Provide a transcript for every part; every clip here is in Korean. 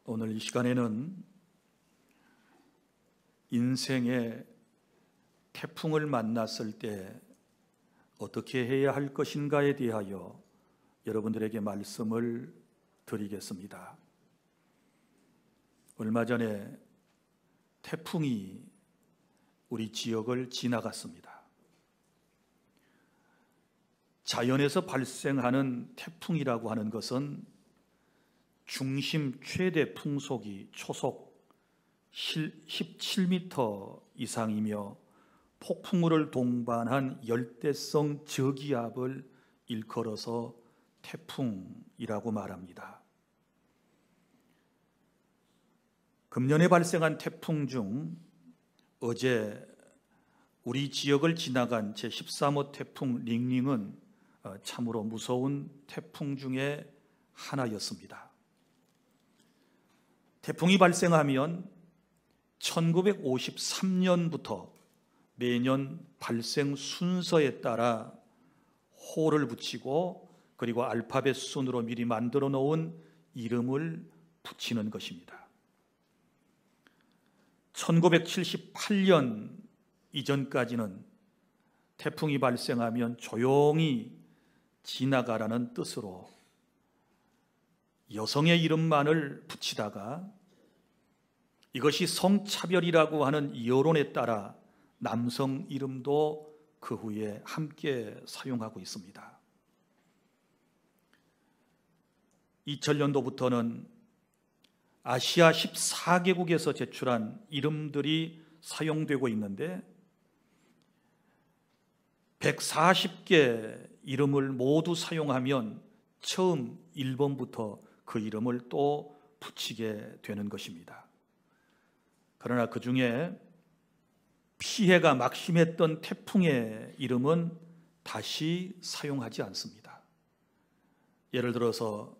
오늘 이 시간에는 인생의 태풍을 만났을 때 어떻게 해야 할 것인가에 대하여 여러분들에게 말씀을 드리겠습니다. 얼마 전에 태풍이 우리 지역을 지나갔습니다. 자연에서 발생하는 태풍이라고 하는 것은 중심 최대 풍속이 초속 17m 이상이며 폭풍우를 동반한 열대성 저기압을 일컬어서 태풍이라고 말합니다. 금년에 발생한 태풍 중 어제 우리 지역을 지나간 제13호 태풍 링링은 참으로 무서운 태풍 중에 하나였습니다. 태풍이 발생하면 1953년부터 매년 발생 순서에 따라 호를 붙이고 그리고 알파벳 순으로 미리 만들어 놓은 이름을 붙이는 것입니다. 1978년 이전까지는 태풍이 발생하면 조용히 지나가라는 뜻으로 여성의 이름만을 붙이다가 이것이 성차별이라고 하는 여론에 따라 남성 이름도 그 후에 함께 사용하고 있습니다. 2000년도부터는 아시아 14개국에서 제출한 이름들이 사용되고 있는데 140개 이름을 모두 사용하면 처음 1번부터 그 이름을 또 붙이게 되는 것입니다. 그러나 그 중에 피해가 막심했던 태풍의 이름은 다시 사용하지 않습니다. 예를 들어서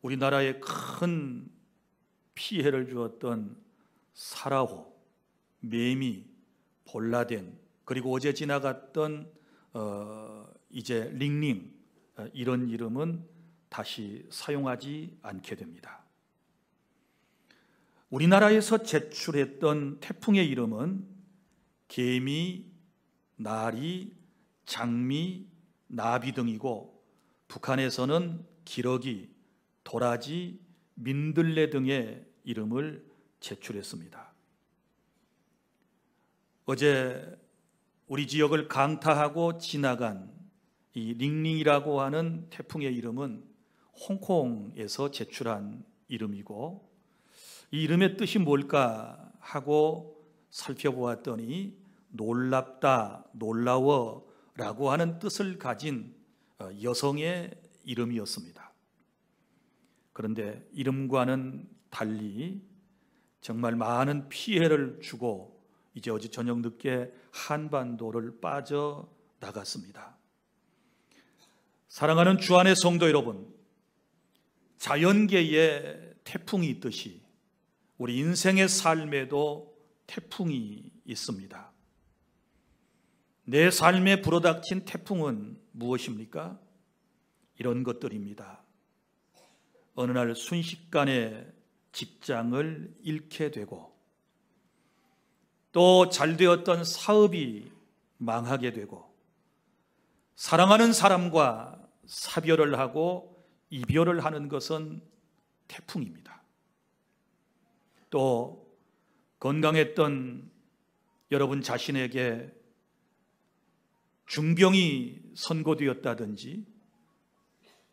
우리나라에 큰 피해를 주었던 사라호, 매미, 볼라덴, 그리고 어제 지나갔던 이제 링링, 이런 이름은 다시 사용하지 않게 됩니다. 우리나라에서 제출했던 태풍의 이름은 개미, 나리, 장미, 나비 등이고 북한에서는 기러기, 도라지, 민들레 등의 이름을 제출했습니다. 어제 우리 지역을 강타하고 지나간 이 링링이라고 하는 태풍의 이름은 홍콩에서 제출한 이름이고 이 이름의 뜻이 뭘까 하고 살펴보았더니 놀랍다, 놀라워라고 하는 뜻을 가진 여성의 이름이었습니다. 그런데 이름과는 달리 정말 많은 피해를 주고 이제 어제 저녁 늦게 한반도를 빠져나갔습니다. 사랑하는 주안의 성도 여러분, 자연계에 태풍이 있듯이 우리 인생의 삶에도 태풍이 있습니다. 내 삶에 불어닥친 태풍은 무엇입니까? 이런 것들입니다. 어느 날 순식간에 직장을 잃게 되고 또 잘 되었던 사업이 망하게 되고 사랑하는 사람과 사별을 하고 이별을 하는 것은 태풍입니다. 또 건강했던 여러분 자신에게 중병이 선고되었다든지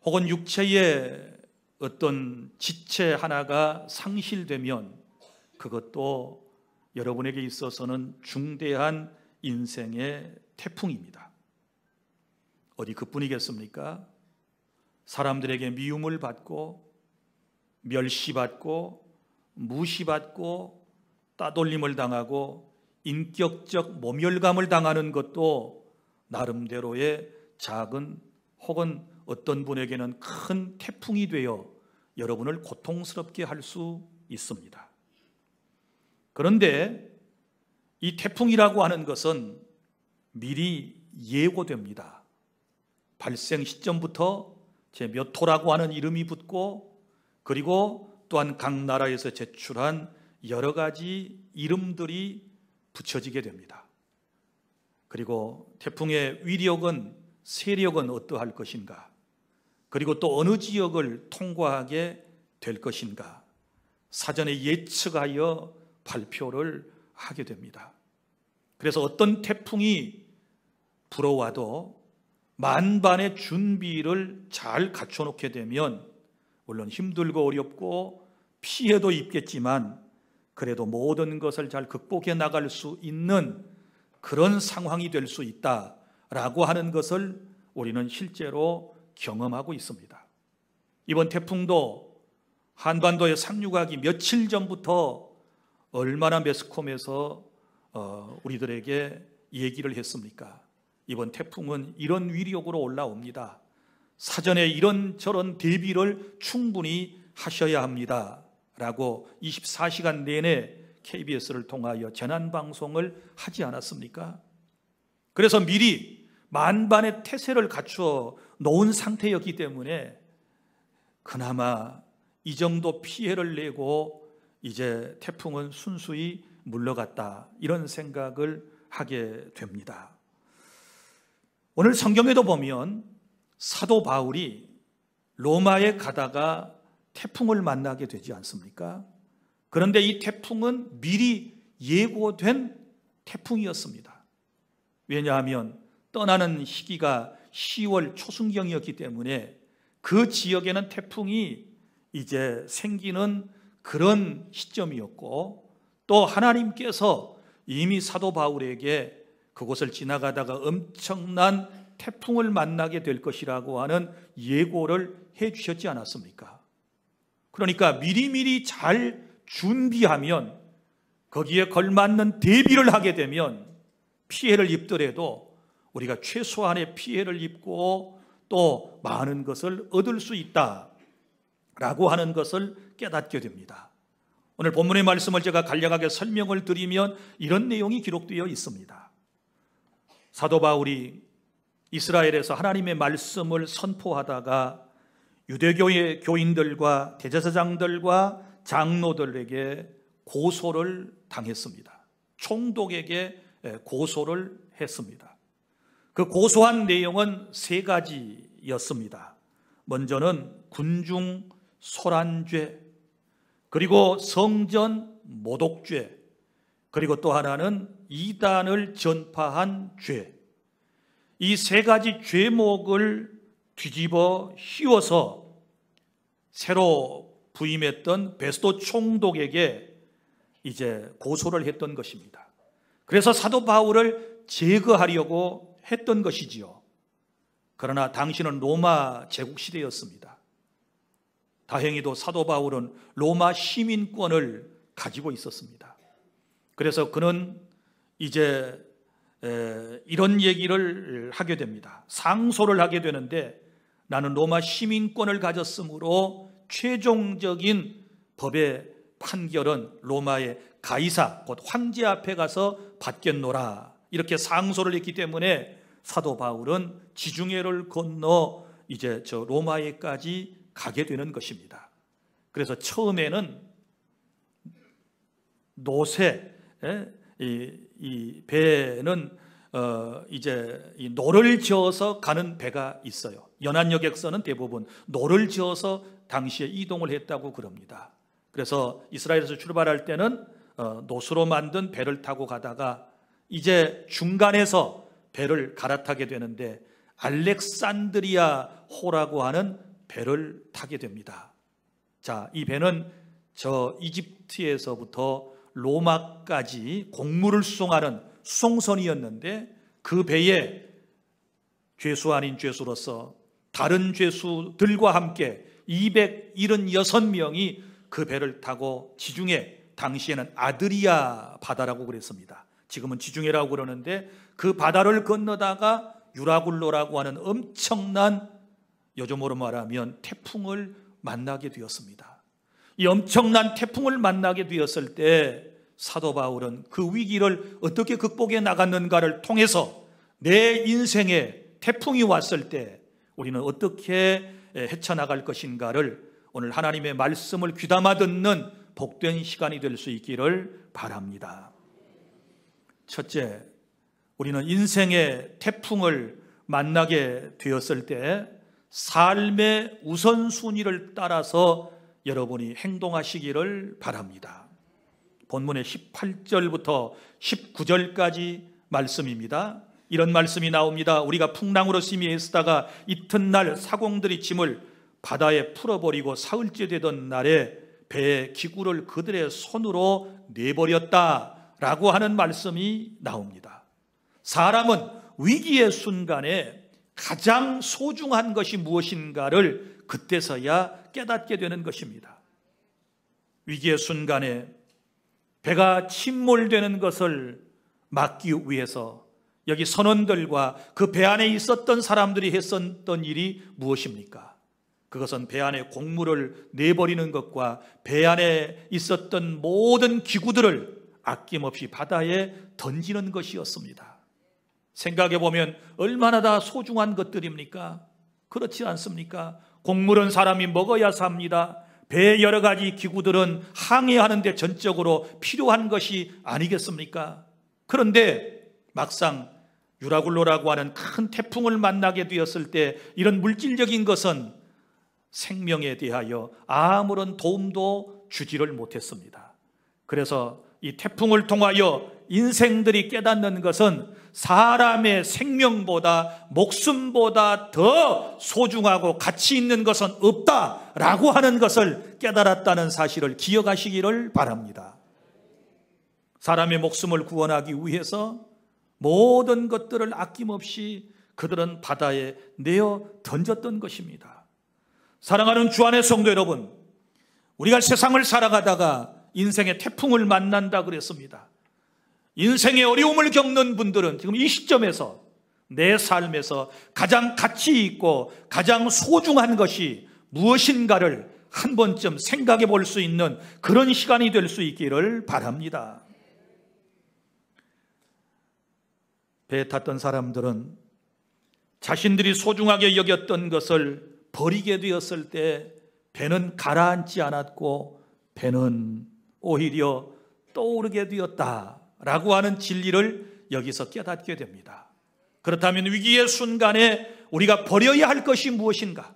혹은 육체의 어떤 지체 하나가 상실되면 그것도 여러분에게 있어서는 중대한 인생의 태풍입니다. 어디 그뿐이겠습니까? 사람들에게 미움을 받고 멸시받고 무시받고 따돌림을 당하고 인격적 모멸감을 당하는 것도 나름대로의 작은 혹은 어떤 분에게는 큰 태풍이 되어 여러분을 고통스럽게 할 수 있습니다. 그런데 이 태풍이라고 하는 것은 미리 예고됩니다. 발생 시점부터 제 몇 호라고 하는 이름이 붙고 그리고 또한 각 나라에서 제출한 여러 가지 이름들이 붙여지게 됩니다. 그리고 태풍의 위력은, 세력은 어떠할 것인가, 그리고 또 어느 지역을 통과하게 될 것인가 사전에 예측하여 발표를 하게 됩니다. 그래서 어떤 태풍이 불어와도 만반의 준비를 잘 갖춰놓게 되면 물론 힘들고 어렵고 피해도 입겠지만 그래도 모든 것을 잘 극복해 나갈 수 있는 그런 상황이 될 수 있다라고 하는 것을 우리는 실제로 경험하고 있습니다. 이번 태풍도 한반도에 상륙하기 며칠 전부터 얼마나 매스컴에서 우리들에게 얘기를 했습니까? 이번 태풍은 이런 위력으로 올라옵니다. 사전에 이런저런 대비를 충분히 하셔야 합니다 라고 24시간 내내 KBS를 통하여 재난방송을 하지 않았습니까? 그래서 미리 만반의 태세를 갖추어 놓은 상태였기 때문에 그나마 이 정도 피해를 내고 이제 태풍은 순수히 물러갔다, 이런 생각을 하게 됩니다. 오늘 성경에도 보면 사도 바울이 로마에 가다가 태풍을 만나게 되지 않습니까? 그런데 이 태풍은 미리 예고된 태풍이었습니다. 왜냐하면 떠나는 시기가 10월 초순경이었기 때문에 그 지역에는 태풍이 이제 생기는 그런 시점이었고, 또 하나님께서 이미 사도 바울에게 그곳을 지나가다가 엄청난 태풍을 만나게 될 것이라고 하는 예고를 해 주셨지 않았습니까? 그러니까 미리미리 잘 준비하면, 거기에 걸맞는 대비를 하게 되면 피해를 입더라도 우리가 최소한의 피해를 입고 또 많은 것을 얻을 수 있다라고 하는 것을 깨닫게 됩니다. 오늘 본문의 말씀을 제가 간략하게 설명을 드리면 이런 내용이 기록되어 있습니다. 사도 바울이 이스라엘에서 하나님의 말씀을 선포하다가 유대교의 교인들과 대제사장들과 장로들에게 고소를 당했습니다. 총독에게 고소를 했습니다. 그 고소한 내용은 세 가지였습니다. 먼저는 군중 소란죄, 그리고 성전 모독죄, 그리고 또 하나는 이단을 전파한 죄. 이 세 가지 죄목을 뒤집어 씌워서 새로 부임했던 베스도 총독에게 이제 고소를 했던 것입니다. 그래서 사도 바울을 제거하려고 했던 것이지요. 그러나 당시는 로마 제국 시대였습니다. 다행히도 사도 바울은 로마 시민권을 가지고 있었습니다. 그래서 그는 이제 이런 얘기를 하게 됩니다. 상소를 하게 되는데, 나는 로마 시민권을 가졌으므로 최종적인 법의 판결은 로마의 가이사, 곧 황제 앞에 가서 받겠노라, 이렇게 상소를 했기 때문에 사도 바울은 지중해를 건너 이제 저 로마에까지 가게 되는 것입니다. 그래서 처음에는 노새, 이 배는 이제 이 노를 저어서 가는 배가 있어요. 연안여객선은 대부분 노를 저어서 당시에 이동을 했다고 그럽니다. 그래서 이스라엘에서 출발할 때는 노수로 만든 배를 타고 가다가 이제 중간에서 배를 갈아타게 되는데 알렉산드리아 호라고 하는 배를 타게 됩니다. 자, 이 배는 저 이집트에서부터 로마까지 곡물을 수송하는 수송선이었는데, 그 배에 죄수 아닌 죄수로서 다른 죄수들과 함께 276명이 그 배를 타고 지중해, 당시에는 아드리아 바다라고 그랬습니다. 지금은 지중해라고 그러는데 그 바다를 건너다가 유라굴로라고 하는 엄청난, 요즘으로 말하면 태풍을 만나게 되었습니다. 이 엄청난 태풍을 만나게 되었을 때 사도 바울은 그 위기를 어떻게 극복해 나갔는가를 통해서 내 인생에 태풍이 왔을 때 우리는 어떻게 헤쳐나갈 것인가를 오늘 하나님의 말씀을 귀담아 듣는 복된 시간이 될 수 있기를 바랍니다. 첫째, 우리는 인생의 태풍을 만나게 되었을 때 삶의 우선순위를 따라서 여러분이 행동하시기를 바랍니다. 본문의 18절부터 19절까지 말씀입니다. 이런 말씀이 나옵니다. 우리가 풍랑으로 심히 애쓰다가 이튿날 사공들이 짐을 바다에 풀어버리고 사흘째 되던 날에 배의 기구를 그들의 손으로 내버렸다라고 하는 말씀이 나옵니다. 사람은 위기의 순간에 가장 소중한 것이 무엇인가를 그때서야 깨닫게 되는 것입니다. 위기의 순간에 배가 침몰되는 것을 막기 위해서 여기 선원들과 그 배 안에 있었던 사람들이 했었던 일이 무엇입니까? 그것은 배 안에 곡물을 내버리는 것과 배 안에 있었던 모든 기구들을 아낌없이 바다에 던지는 것이었습니다. 생각해 보면 얼마나 다 소중한 것들입니까? 그렇지 않습니까? 곡물은 사람이 먹어야 삽니다. 배의 여러 가지 기구들은 항해하는 데 전적으로 필요한 것이 아니겠습니까? 그런데 막상 유라굴로라고 하는 큰 태풍을 만나게 되었을 때 이런 물질적인 것은 생명에 대하여 아무런 도움도 주지를 못했습니다. 그래서 이 태풍을 통하여 인생들이 깨닫는 것은 사람의 생명보다 목숨보다 더 소중하고 가치 있는 것은 없다라고 하는 것을 깨달았다는 사실을 기억하시기를 바랍니다. 사람의 목숨을 구원하기 위해서 모든 것들을 아낌없이 그들은 바다에 내어 던졌던 것입니다. 사랑하는 주 안의 성도 여러분, 우리가 세상을 살아가다가 인생의 태풍을 만난다 그랬습니다. 인생의 어려움을 겪는 분들은 지금 이 시점에서 내 삶에서 가장 가치 있고 가장 소중한 것이 무엇인가를 한 번쯤 생각해 볼 수 있는 그런 시간이 될 수 있기를 바랍니다. 배에 탔던 사람들은 자신들이 소중하게 여겼던 것을 버리게 되었을 때 배는 가라앉지 않았고 배는 오히려 떠오르게 되었다라고 하는 진리를 여기서 깨닫게 됩니다. 그렇다면 위기의 순간에 우리가 버려야 할 것이 무엇인가?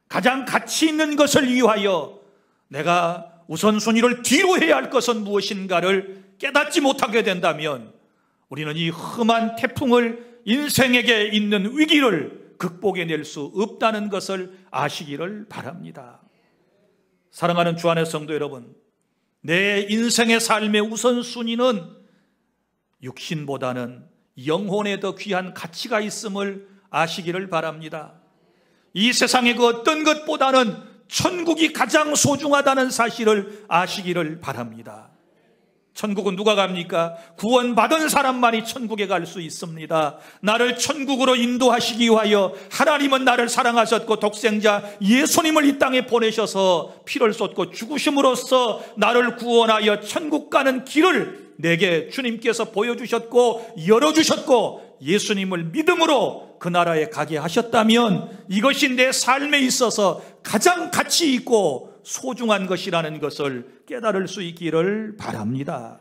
가장 가치 있는 것을 위하여 내가 우선순위를 뒤로 해야 할 것은 무엇인가를 깨닫지 못하게 된다면 우리는 이 험한 태풍을 인생에게 있는 위기를 극복해낼 수 없다는 것을 아시기를 바랍니다. 사랑하는 주 안의 성도 여러분, 내 인생의 삶의 우선순위는 육신보다는 영혼에 더 귀한 가치가 있음을 아시기를 바랍니다. 이 세상의 그 어떤 것보다는 천국이 가장 소중하다는 사실을 아시기를 바랍니다. 천국은 누가 갑니까? 구원받은 사람만이 천국에 갈 수 있습니다. 나를 천국으로 인도하시기 위하여 하나님은 나를 사랑하셨고 독생자 예수님을 이 땅에 보내셔서 피를 쏟고 죽으심으로써 나를 구원하여 천국 가는 길을 내게 주님께서 보여주셨고 열어주셨고 예수님을 믿음으로 그 나라에 가게 하셨다면 이것이 내 삶에 있어서 가장 가치 있고 소중한 것이라는 것을 깨달을 수 있기를 바랍니다.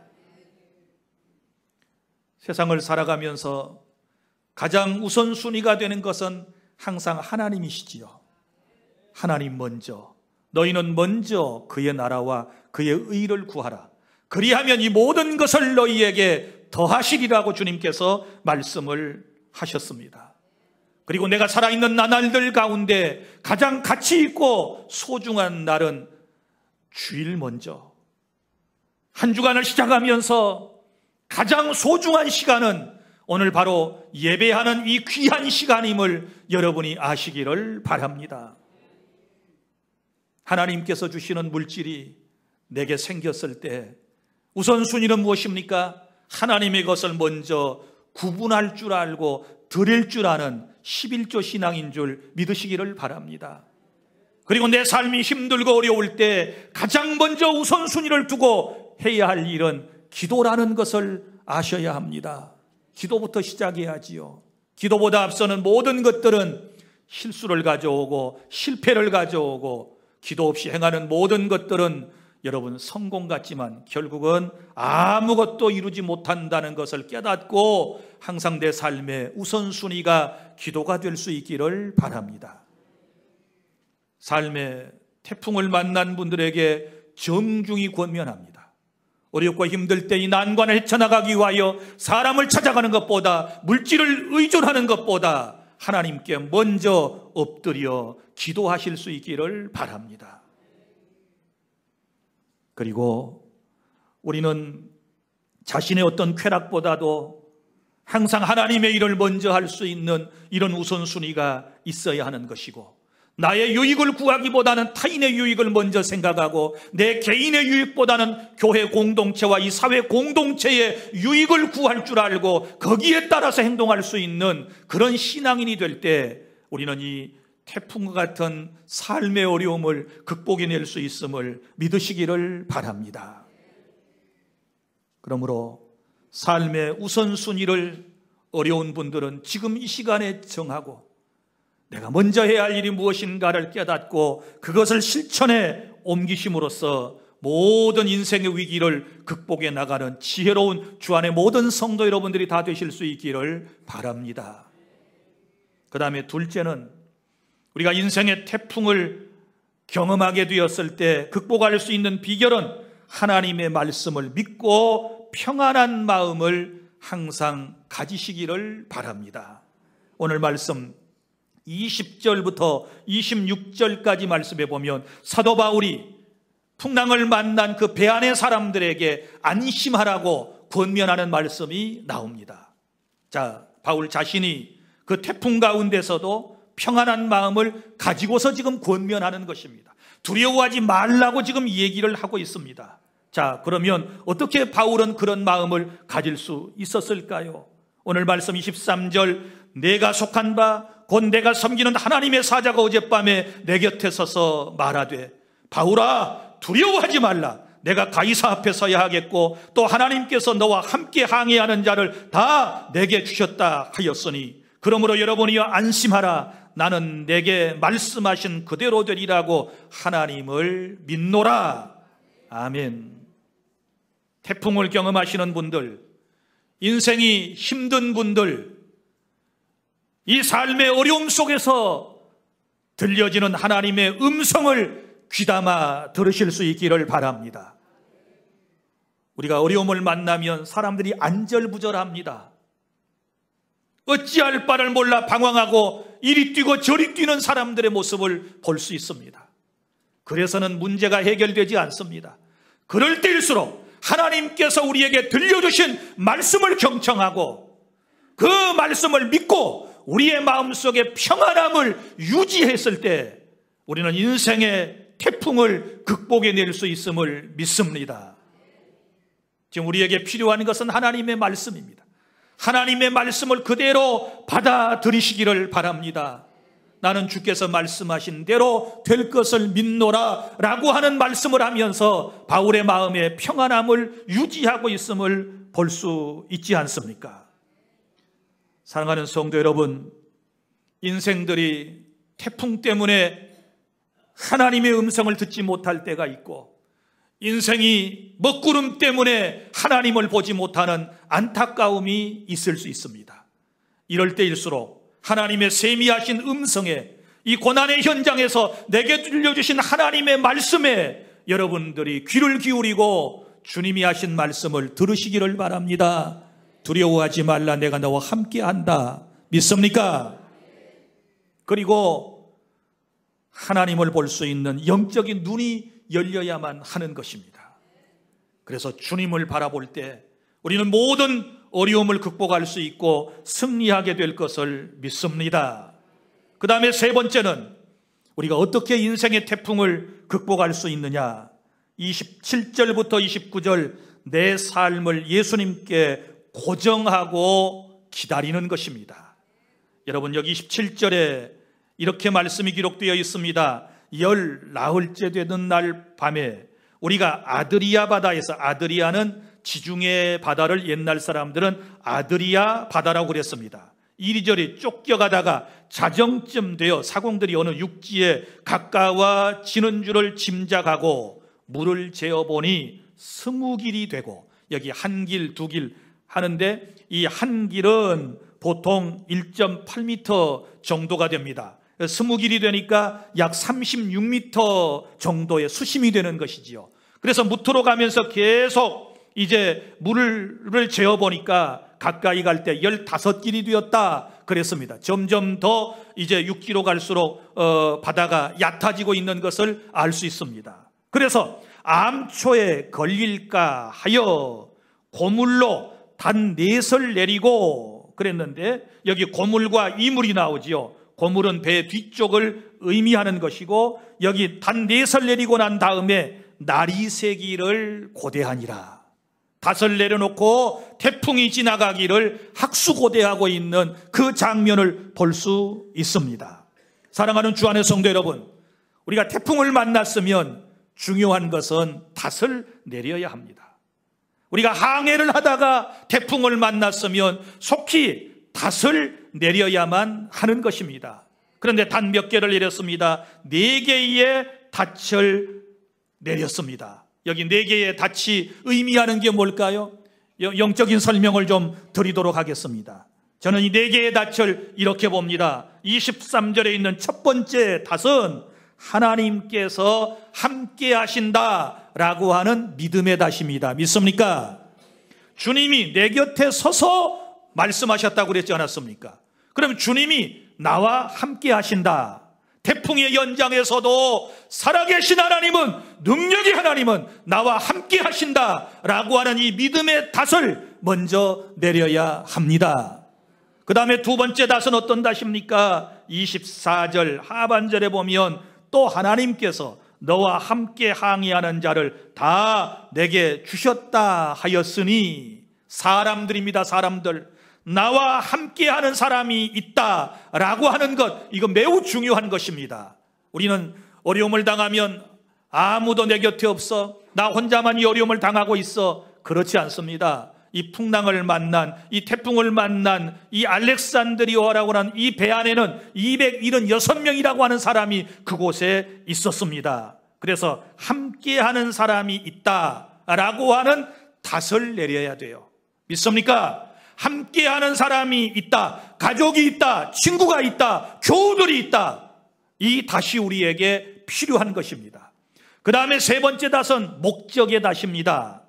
세상을 살아가면서 가장 우선순위가 되는 것은 항상 하나님이시지요. 하나님 먼저, 너희는 먼저 그의 나라와 그의 의를 구하라. 그리하면 이 모든 것을 너희에게 더하시리라고 주님께서 말씀을 하셨습니다. 그리고 내가 살아있는 나날들 가운데 가장 가치 있고 소중한 날은 주일 먼저, 한 주간을 시작하면서 가장 소중한 시간은 오늘 바로 예배하는 이 귀한 시간임을 여러분이 아시기를 바랍니다. 하나님께서 주시는 물질이 내게 생겼을 때 우선순위는 무엇입니까? 하나님의 것을 먼저 구분할 줄 알고 드릴 줄 아는 11조 신앙인 줄 믿으시기를 바랍니다. 그리고 내 삶이 힘들고 어려울 때 가장 먼저 우선순위를 두고 해야 할 일은 기도라는 것을 아셔야 합니다. 기도부터 시작해야지요. 기도보다 앞서는 모든 것들은 실수를 가져오고 실패를 가져오고 기도 없이 행하는 모든 것들은 여러분 성공 같지만 결국은 아무것도 이루지 못한다는 것을 깨닫고 항상 내 삶의 우선순위가 기도가 될 수 있기를 바랍니다. 삶의 태풍을 만난 분들에게 정중히 권면합니다. 어렵고 힘들 때 이 난관을 헤쳐나가기 위하여 사람을 찾아가는 것보다, 물질을 의존하는 것보다 하나님께 먼저 엎드려 기도하실 수 있기를 바랍니다. 그리고 우리는 자신의 어떤 쾌락보다도 항상 하나님의 일을 먼저 할 수 있는 이런 우선순위가 있어야 하는 것이고, 나의 유익을 구하기보다는 타인의 유익을 먼저 생각하고 내 개인의 유익보다는 교회 공동체와 이 사회 공동체의 유익을 구할 줄 알고 거기에 따라서 행동할 수 있는 그런 신앙인이 될 때 우리는 이 태풍과 같은 삶의 어려움을 극복해낼 수 있음을 믿으시기를 바랍니다. 그러므로 삶의 우선순위를 어려운 분들은 지금 이 시간에 정하고 내가 먼저 해야 할 일이 무엇인가를 깨닫고 그것을 실천에 옮기심으로써 모든 인생의 위기를 극복해 나가는 지혜로운 주안의 모든 성도 여러분들이 다 되실 수 있기를 바랍니다. 그 다음에 둘째는 우리가 인생의 태풍을 경험하게 되었을 때 극복할 수 있는 비결은 하나님의 말씀을 믿고 평안한 마음을 항상 가지시기를 바랍니다. 오늘 말씀 20절부터 26절까지 말씀해 보면 사도 바울이 풍랑을 만난 그 배 안의 사람들에게 안심하라고 권면하는 말씀이 나옵니다. 자, 바울 자신이 그 태풍 가운데서도 평안한 마음을 가지고서 지금 권면하는 것입니다. 두려워하지 말라고 지금 얘기를 하고 있습니다. 자, 그러면 어떻게 바울은 그런 마음을 가질 수 있었을까요? 오늘 말씀 23절, 내가 속한 바 곧 내가 섬기는 하나님의 사자가 어젯밤에 내 곁에 서서 말하되, 바울아 두려워하지 말라. 내가 가이사 앞에 서야 하겠고 또 하나님께서 너와 함께 항해하는 자를 다 내게 주셨다 하였으니 그러므로 여러분이여 안심하라. 나는 내게 말씀하신 그대로 되리라고 하나님을 믿노라. 아멘. 태풍을 경험하시는 분들, 인생이 힘든 분들, 이 삶의 어려움 속에서 들려지는 하나님의 음성을 귀담아 들으실 수 있기를 바랍니다. 우리가 어려움을 만나면 사람들이 안절부절합니다. 어찌할 바를 몰라 방황하고 이리 뛰고 저리 뛰는 사람들의 모습을 볼 수 있습니다. 그래서는 문제가 해결되지 않습니다. 그럴 때일수록 하나님께서 우리에게 들려주신 말씀을 경청하고 그 말씀을 믿고 우리의 마음속에 평안함을 유지했을 때 우리는 인생의 태풍을 극복해낼 수 있음을 믿습니다. 지금 우리에게 필요한 것은 하나님의 말씀입니다. 하나님의 말씀을 그대로 받아들이시기를 바랍니다. 나는 주께서 말씀하신 대로 될 것을 믿노라 라고 하는 말씀을 하면서 바울의 마음에 평안함을 유지하고 있음을 볼 수 있지 않습니까? 사랑하는 성도 여러분, 인생들이 태풍 때문에 하나님의 음성을 듣지 못할 때가 있고 인생이 먹구름 때문에 하나님을 보지 못하는 안타까움이 있을 수 있습니다. 이럴 때일수록 하나님의 세미하신 음성에, 이 고난의 현장에서 내게 들려주신 하나님의 말씀에 여러분들이 귀를 기울이고 주님이 하신 말씀을 들으시기를 바랍니다. 두려워하지 말라. 내가 너와 함께한다. 믿습니까? 그리고 하나님을 볼 수 있는 영적인 눈이 열려야만 하는 것입니다. 그래서 주님을 바라볼 때 우리는 모든 어려움을 극복할 수 있고 승리하게 될 것을 믿습니다. 그 다음에 세 번째는 우리가 어떻게 인생의 태풍을 극복할 수 있느냐. 27절부터 29절, 내 삶을 예수님께 고정하고 기다리는 것입니다. 여러분, 여기 27절에 이렇게 말씀이 기록되어 있습니다. 열 나흘째 되는 날 밤에 우리가 아드리아 바다에서, 아드리아는 지중해 바다를 옛날 사람들은 아드리아 바다라고 그랬습니다. 이리저리 쫓겨가다가 자정쯤 되어 사공들이 어느 육지에 가까워지는 줄을 짐작하고 물을 재어보니 20길이 되고, 여기 한 길, 두 길 하는데 이 한 길은 보통 1.8m 정도가 됩니다. 20길이 되니까 약 36m 정도의 수심이 되는 것이지요. 그래서 무트로 가면서 계속 이제 물을 재어보니까 가까이 갈 때 15길이 되었다 그랬습니다. 점점 더 이제 6km 갈수록 바다가 얕아지고 있는 것을 알 수 있습니다. 그래서 암초에 걸릴까 하여 고물로 단 4설 내리고 그랬는데, 여기 고물과 이물이 나오지요. 고물은 배 뒤쪽을 의미하는 것이고, 여기 단 4설 내리고 난 다음에 나리새기를 고대하니라. 5 내려놓고 태풍이 지나가기를 학수고대하고 있는 그 장면을 볼 수 있습니다. 사랑하는 주 안의 성도 여러분, 우리가 태풍을 만났으면 중요한 것은 닷을 내려야 합니다. 우리가 항해를 하다가 태풍을 만났으면 속히 닷을 내려야만 하는 것입니다. 그런데 단 몇 개를 내렸습니다. 4개의 닷을 내렸습니다. 여기 4개의 닷이 의미하는 게 뭘까요? 영적인 설명을 좀 드리도록 하겠습니다. 저는 이 4개의 닷을 이렇게 봅니다. 23절에 있는 첫 번째 닷은 하나님께서 함께 하신다라고 하는 믿음의 닷입니다. 믿습니까? 주님이 내 곁에 서서 말씀하셨다고 그랬지 않았습니까? 그럼 주님이 나와 함께 하신다. 태풍의 연장에서도 살아계신 하나님은, 능력의 하나님은 나와 함께 하신다라고 하는 이 믿음의 닷을 먼저 내려야 합니다. 그 다음에 두 번째 닷은 어떤 닷입니까? 24절 하반절에 보면 또 하나님께서 너와 함께 항해하는 자를 다 내게 주셨다 하였으니, 사람들입니다. 사람들, 나와 함께하는 사람이 있다라고 하는 것, 이거 매우 중요한 것입니다. 우리는 어려움을 당하면 아무도 내 곁에 없어, 나 혼자만 이 어려움을 당하고 있어, 그렇지 않습니다. 이 풍랑을 만난, 이 태풍을 만난 이 알렉산드리아라고 하는 이 배 안에는 276명이라고 하는 사람이 그곳에 있었습니다. 그래서 함께하는 사람이 있다라고 하는 닷을 내려야 돼요. 믿습니까? 함께하는 사람이 있다, 가족이 있다, 친구가 있다, 교우들이 있다, 이 닷이 우리에게 필요한 것입니다. 그 다음에 세 번째 닷은 목적의 닷입니다.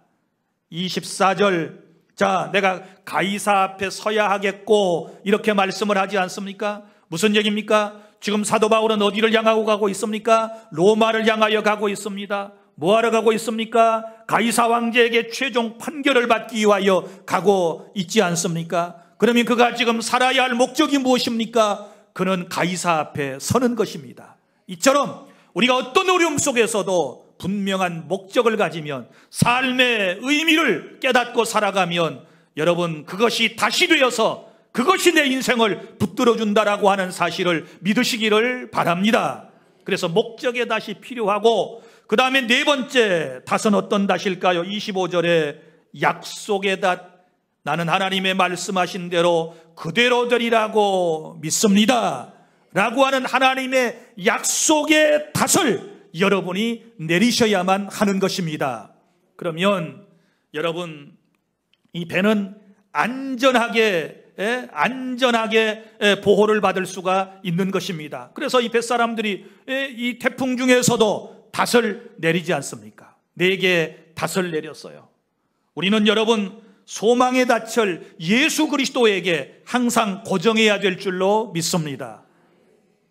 24절, 자, 내가 가이사 앞에 서야 하겠고 이렇게 말씀을 하지 않습니까? 무슨 얘기입니까? 지금 사도 바울은 어디를 향하고 가고 있습니까? 로마를 향하여 가고 있습니다. 뭐하러 가고 있습니까? 가이사 왕제에게 최종 판결을 받기 위하여 가고 있지 않습니까? 그러면 그가 지금 살아야 할 목적이 무엇입니까? 그는 가이사 앞에 서는 것입니다. 이처럼 우리가 어떤 어려움 속에서도 분명한 목적을 가지면, 삶의 의미를 깨닫고 살아가면, 여러분, 그것이 닷이 되어서 그것이 내 인생을 붙들어준다라고 하는 사실을 믿으시기를 바랍니다. 그래서 목적의 닷이 필요하고, 그 다음에 네 번째 닷은 어떤 닷일까요? 25절에 약속의 닷, 나는 하나님의 말씀하신 대로 그대로 되리라고 믿습니다 라고 하는 하나님의 약속의 닷을 여러분이 내리셔야만 하는 것입니다. 그러면 여러분, 이 배는 안전하게 보호를 받을 수가 있는 것입니다. 그래서 이 뱃사람들이 이 태풍 중에서도 닷을 내리지 않습니까? 4개의 닷을 내렸어요. 우리는 여러분, 소망의 닷을 예수 그리스도에게 항상 고정해야 될 줄로 믿습니다.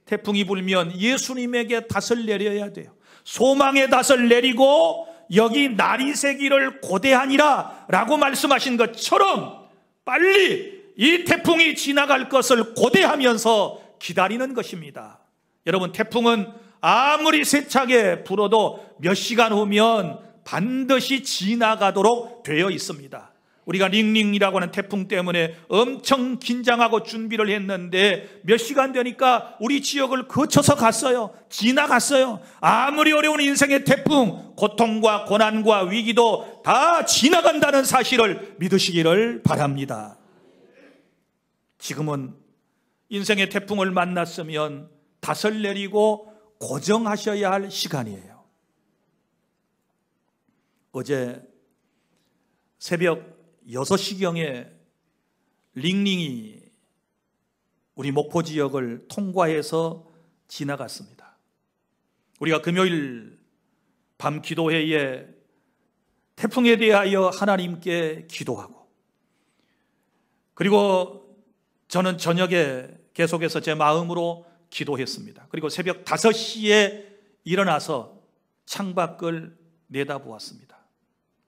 태풍이 불면 예수님에게 닷을 내려야 돼요. 소망의 닷을 내리고 여기 나리새기를 고대하니라 라고 말씀하신 것처럼 빨리 이 태풍이 지나갈 것을 고대하면서 기다리는 것입니다. 여러분, 태풍은 아무리 세차게 불어도 몇 시간 후면 반드시 지나가도록 되어 있습니다. 우리가 링링이라고 하는 태풍 때문에 엄청 긴장하고 준비를 했는데 몇 시간 되니까 우리 지역을 거쳐서 갔어요. 지나갔어요. 아무리 어려운 인생의 태풍, 고통과 고난과 위기도 다 지나간다는 사실을 믿으시기를 바랍니다. 지금은 인생의 태풍을 만났으면 닷을 내리고 고정하셔야 할 시간이에요. 어제 새벽 6시경에 링링이 우리 목포 지역을 통과해서 지나갔습니다. 우리가 금요일 밤 기도회에 태풍에 대하여 하나님께 기도하고, 그리고 저는 저녁에 계속해서 제 마음으로 기도했습니다. 그리고 새벽 5시에 일어나서 창밖을 내다보았습니다.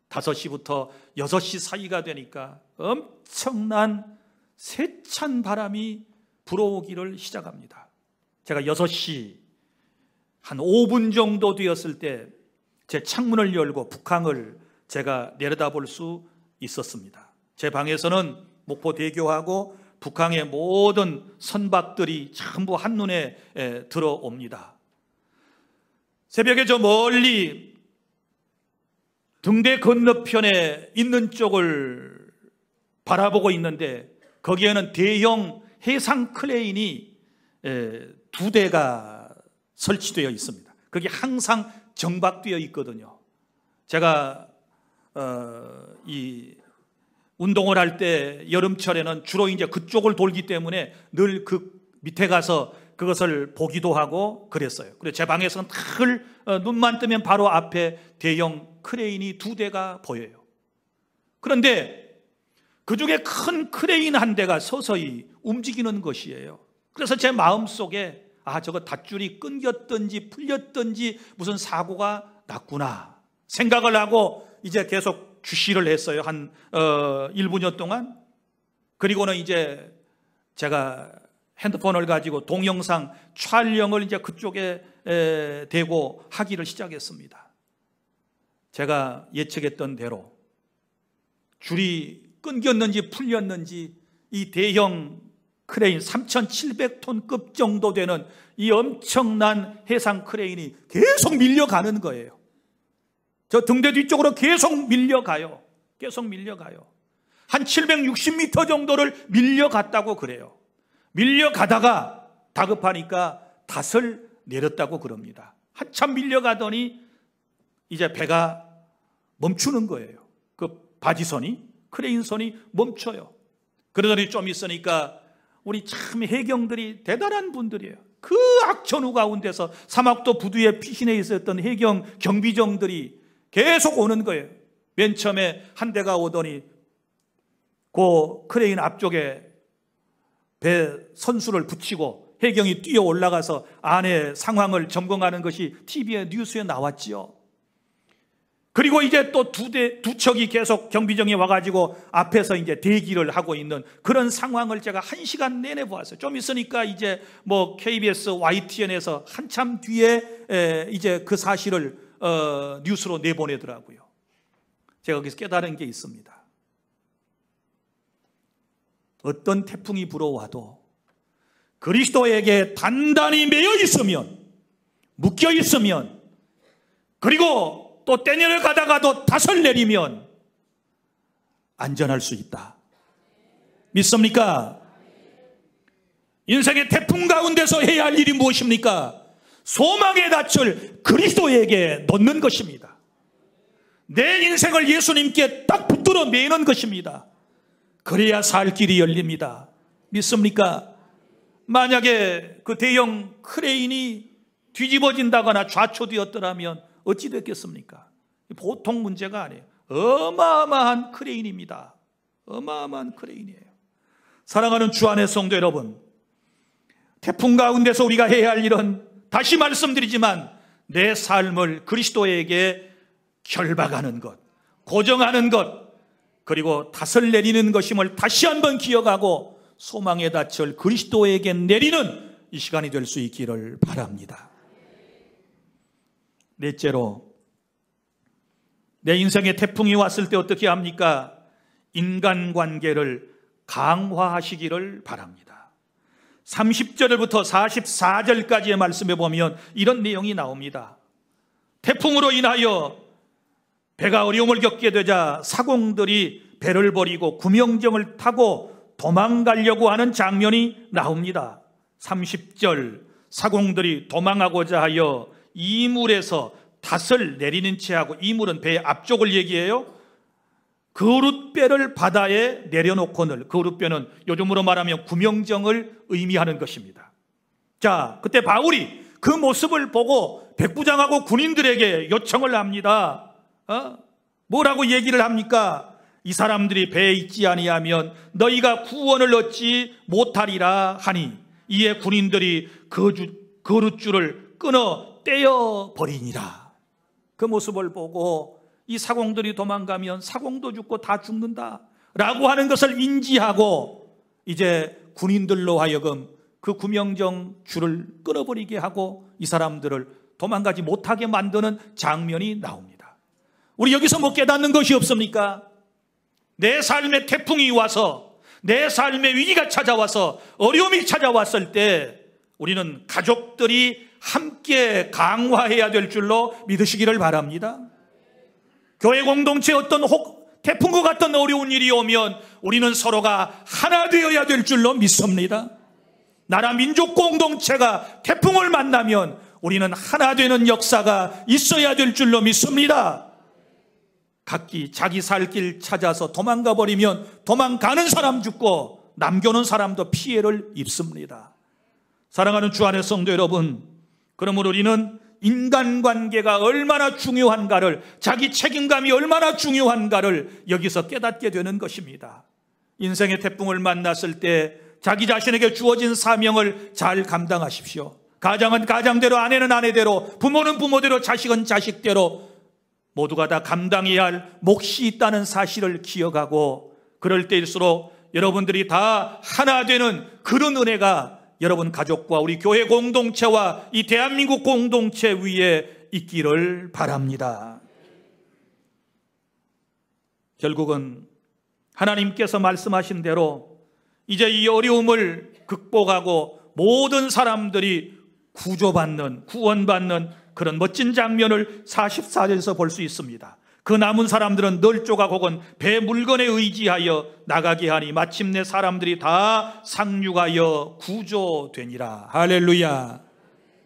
5시부터 6시 사이가 되니까 엄청난 세찬 바람이 불어오기를 시작합니다. 제가 6시 한 5분 정도 되었을 때 제 창문을 열고 북항을 제가 내려다볼 수 있었습니다. 제 방에서는 목포대교하고 북항의 모든 선박들이 전부 한눈에 들어옵니다. 새벽에 저 멀리 등대 건너편에 있는 쪽을 바라보고 있는데 거기에는 대형 해상 크레인이 2대가 설치되어 있습니다. 그게 항상 정박되어 있거든요. 제가 이 운동을 할 때 여름철에는 주로 이제 그쪽을 돌기 때문에 늘 그 밑에 가서 그것을 보기도 하고 그랬어요. 그래서 제 방에서는 늘 눈만 뜨면 바로 앞에 대형 크레인이 2대가 보여요. 그런데 그 중에 큰 크레인 한 대가 서서히 움직이는 것이에요. 그래서 제 마음속에 저거 닷줄이 끊겼든지 풀렸든지 무슨 사고가 났구나 생각을 하고 이제 계속 주시를 했어요. 한 1분여 동안. 그리고는 이제 제가 핸드폰을 가지고 동영상 촬영을 이제 그쪽에 대고 하기를 시작했습니다. 제가 예측했던 대로 줄이 끊겼는지 풀렸는지 이 대형 크레인 3,700톤급 정도 되는 이 엄청난 해상 크레인이 계속 밀려가는 거예요. 저 등대 뒤쪽으로 계속 밀려가요. 계속 밀려가요. 한 760m 정도를 밀려갔다고 그래요. 밀려가다가 다급하니까 닷을 내렸다고 그럽니다. 한참 밀려가더니 이제 배가 멈추는 거예요. 그 바지선이, 크레인선이 멈춰요. 그러더니 좀 있으니까 우리 참 해경들이 대단한 분들이에요. 그 악천후 가운데서 사막도 부두에 피신해 있었던 해경 경비정들이 계속 오는 거예요. 맨 처음에 한 대가 오더니 그 크레인 앞쪽에 배 선수를 붙이고 해경이 뛰어 올라가서 안에 상황을 점검하는 것이 TV에 뉴스에 나왔지요. 그리고 이제 또 두 척이 계속 경비정이 와가지고 앞에서 이제 대기를 하고 있는 그런 상황을 제가 1시간 내내 보았어요. 좀 있으니까 이제 뭐 KBS YTN에서 한참 뒤에 이제 그 사실을 뉴스로 내보내더라고요. 제가 거기서 깨달은 게 있습니다. 어떤 태풍이 불어와도 그리스도에게 단단히 매여 있으면, 묶여 있으면, 그리고 또 떼내려 가다가도 닷을 내리면 안전할 수 있다. 믿습니까? 인생의 태풍 가운데서 해야 할 일이 무엇입니까? 소망의 닻을 그리스도에게 놓는 것입니다. 내 인생을 예수님께 딱 붙들어 매는 것입니다. 그래야 살 길이 열립니다. 믿습니까? 만약에 그 대형 크레인이 뒤집어진다거나 좌초되었더라면 어찌 됐겠습니까? 보통 문제가 아니에요. 어마어마한 크레인입니다. 어마어마한 크레인이에요. 사랑하는 주 안의 성도 여러분, 태풍 가운데서 우리가 해야 할 일은 다시 말씀드리지만 내 삶을 그리스도에게 결박하는 것, 고정하는 것, 그리고 닷을 내리는 것임을 다시 한번 기억하고 소망의 닻을 그리스도에게 내리는 이 시간이 될 수 있기를 바랍니다. 넷째로, 내 인생에 태풍이 왔을 때 어떻게 합니까? 인간관계를 강화하시기를 바랍니다. 30절부터 44절까지의 말씀에 보면 이런 내용이 나옵니다. 태풍으로 인하여 배가 어려움을 겪게 되자 사공들이 배를 버리고 구명정을 타고 도망가려고 하는 장면이 나옵니다. 30절, 사공들이 도망하고자 하여 이물에서 닷을 내리는 채 하고, 이물은 배의 앞쪽을 얘기해요. 그릇배를 바다에 내려놓거늘, 그릇배는 요즘으로 말하면 구명정을 의미하는 것입니다. 자, 그때 바울이 그 모습을 보고 백부장하고 군인들에게 요청을 합니다. 뭐라고 얘기를 합니까? 이 사람들이 배에 있지 아니하면 너희가 구원을 얻지 못하리라 하니, 이에 군인들이 그릇줄을 끊어 떼어버리니라. 그 모습을 보고 이 사공들이 도망가면 사공도 죽고 다 죽는다 라고 하는 것을 인지하고, 이제 군인들로 하여금 그 구명정 줄을 끊어버리게 하고 이 사람들을 도망가지 못하게 만드는 장면이 나옵니다. 우리 여기서 뭐 깨닫는 것이 없습니까? 내 삶에 태풍이 와서, 내 삶에 위기가 찾아와서, 어려움이 찾아왔을 때 우리는 가족들이 함께 강화해야 될 줄로 믿으시기를 바랍니다. 교회 공동체에 어떤 태풍과 같은 어려운 일이 오면 우리는 서로가 하나 되어야 될 줄로 믿습니다. 나라 민족 공동체가 태풍을 만나면 우리는 하나 되는 역사가 있어야 될 줄로 믿습니다. 각기 자기 살 길 찾아서 도망가 버리면 도망가는 사람 죽고 남겨놓은 사람도 피해를 입습니다. 사랑하는 주 안의 성도 여러분, 그러므로 우리는 인간관계가 얼마나 중요한가를, 자기 책임감이 얼마나 중요한가를 여기서 깨닫게 되는 것입니다. 인생의 태풍을 만났을 때 자기 자신에게 주어진 사명을 잘 감당하십시오. 가장은 가장대로, 아내는 아내대로, 부모는 부모대로, 자식은 자식대로 모두가 다 감당해야 할 몫이 있다는 사실을 기억하고, 그럴 때일수록 여러분들이 다 하나 되는 그런 은혜가 여러분 가족과 우리 교회 공동체와 이 대한민국 공동체 위에 있기를 바랍니다. 결국은 하나님께서 말씀하신 대로 이제 이 어려움을 극복하고 모든 사람들이 구조받는, 구원받는 그런 멋진 장면을 44절에서 볼 수 있습니다. 그 남은 사람들은 널 조각 혹은 배 물건에 의지하여 나가게 하니 마침내 사람들이 다 상륙하여 구조되니라. 할렐루야.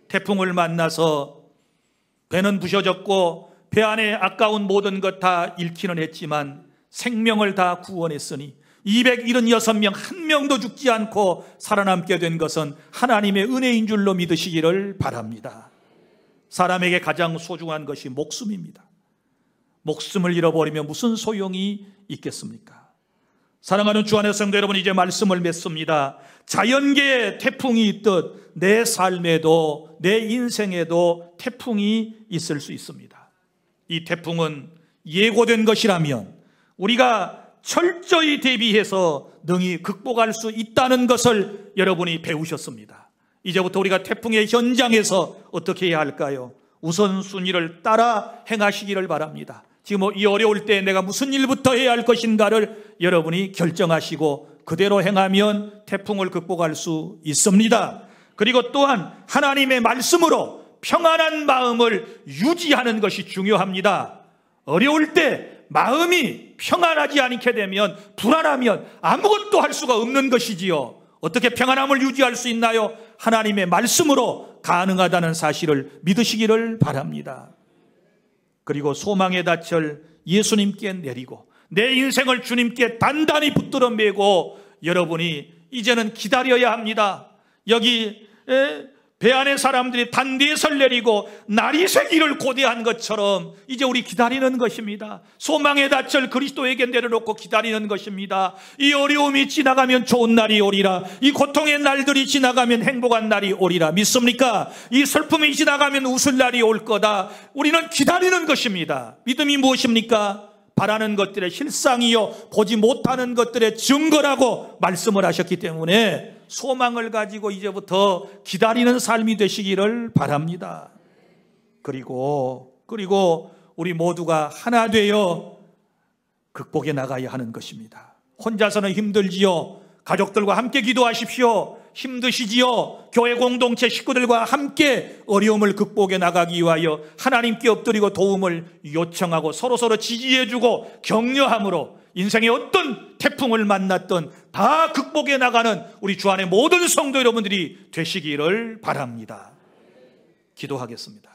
태풍을 만나서 배는 부셔졌고 배 안에 아까운 모든 것 다 잃기는 했지만 생명을 다 구원했으니 276명 한 명도 죽지 않고 살아남게 된 것은 하나님의 은혜인 줄로 믿으시기를 바랍니다. 사람에게 가장 소중한 것이 목숨입니다. 목숨을 잃어버리면 무슨 소용이 있겠습니까? 사랑하는 주 안의 성도 여러분, 이제 말씀을 맺습니다. 자연계에 태풍이 있듯 내 삶에도, 내 인생에도 태풍이 있을 수 있습니다. 이 태풍은 예고된 것이라면 우리가 철저히 대비해서 능히 극복할 수 있다는 것을 여러분이 배우셨습니다. 이제부터 우리가 태풍의 현장에서 어떻게 해야 할까요? 우선순위를 따라 행하시기를 바랍니다. 지금 이 어려울 때 내가 무슨 일부터 해야 할 것인가를 여러분이 결정하시고 그대로 행하면 태풍을 극복할 수 있습니다. 그리고 또한 하나님의 말씀으로 평안한 마음을 유지하는 것이 중요합니다. 어려울 때 마음이 평안하지 않게 되면, 불안하면 아무것도 할 수가 없는 것이지요. 어떻게 평안함을 유지할 수 있나요? 하나님의 말씀으로 가능하다는 사실을 믿으시기를 바랍니다. 그리고 소망의 닻을 예수님께 내리고 내 인생을 주님께 단단히 붙들어 매고 여러분이 이제는 기다려야 합니다. 여기 배 안에 사람들이 단디에설 내리고 날이 새기를 고대한 것처럼 이제 우리 기다리는 것입니다. 소망의 닻을 그리스도에게 내려놓고 기다리는 것입니다. 이 어려움이 지나가면 좋은 날이 오리라. 이 고통의 날들이 지나가면 행복한 날이 오리라. 믿습니까? 이 슬픔이 지나가면 웃을 날이 올 거다. 우리는 기다리는 것입니다. 믿음이 무엇입니까? 바라는 것들의 실상이요 보지 못하는 것들의 증거라고 말씀을 하셨기 때문에 소망을 가지고 이제부터 기다리는 삶이 되시기를 바랍니다. 그리고 우리 모두가 하나 되어 극복해 나가야 하는 것입니다. 혼자서는 힘들지요. 가족들과 함께 기도하십시오. 힘드시지요. 교회 공동체 식구들과 함께 어려움을 극복해 나가기 위하여 하나님께 엎드리고 도움을 요청하고 서로서로 지지해주고 격려함으로 인생의 어떤 태풍을 만났던 다 극복해 나가는 우리 주 안의 모든 성도 여러분들이 되시기를 바랍니다. 기도하겠습니다.